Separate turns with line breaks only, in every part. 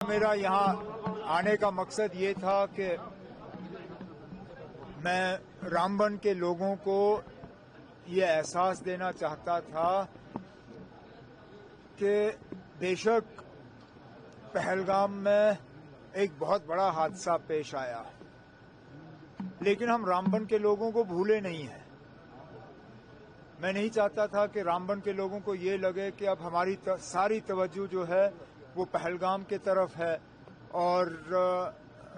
میرا یہاں آنے کا مقصد یہ تھا کہ میں رامبن کے لوگوں کو یہ احساس دینا چاہتا تھا کہ بے شک پہلگام میں ایک بہت بڑا حادثہ پیش آیا، لیکن ہم رامبن کے لوگوں کو بھولے نہیں ہیں۔ میں نہیں چاہتا تھا کہ رامبن کے لوگوں کو یہ لگے کہ اب ہماری ساری توجہ جو ہے وہ پہلگام کی طرف ہے اور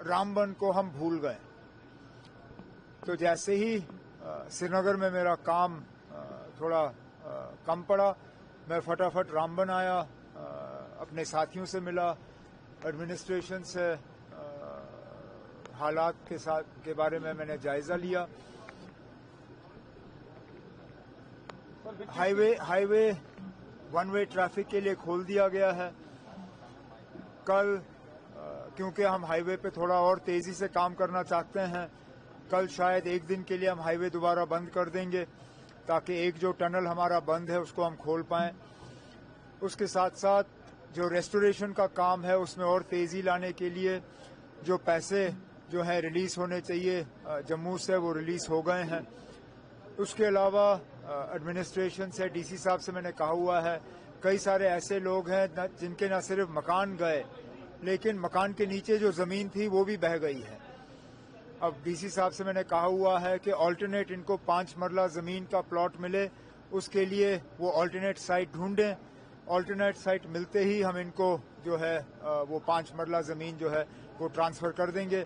رامبن کو ہم بھول گئے۔ تو جیسے ہی سری نگر میں میرا کام تھوڑا کم پڑا، میں فٹافٹ رامبن آیا، اپنے ساتھیوں سے ملا، ایڈمنسٹریشن سے حالات کے بارے میں نے جائزہ لیا۔ High way one way traffic کے لیے کھول دیا گیا ہے۔ کل کیونکہ ہم ہائی وے پہ تھوڑا اور تیزی سے کام کرنا چاہتے ہیں، کل شاید ایک دن کے لیے ہم ہائی وے دوبارہ بند کر دیں گے تاکہ ایک جو ٹنل ہمارا بند ہے اس کو ہم کھول پائیں۔ اس کے ساتھ ساتھ جو ریسٹوریشن کا کام ہے اس میں اور تیزی لانے کے لیے جو پیسے جو ہیں ریلیز ہونے چاہیے جموں سے وہ ریلیز ہو گئے ہیں۔ اس کے علاوہ ایڈمنسٹریشن سے ڈی سی صاحب سے میں نے کہا ہوا ہے، کئی سارے ایسے لوگ ہیں جن کے نہ صرف مکان گئے لیکن مکان کے نیچے جو زمین تھی وہ بھی بہہ گئی ہے۔ اب ڈی سی صاحب سے میں نے کہا ہوا ہے کہ آلٹرنیٹ ان کو 5 مرلہ زمین کا پلاٹ ملے، اس کے لیے وہ آلٹرنیٹ سائٹ ڈھونڈیں۔ آلٹرنیٹ سائٹ ملتے ہی ہم ان کو جو ہے وہ 5 مرلہ زمین جو ہے وہ ٹرانسفر کر دیں گے۔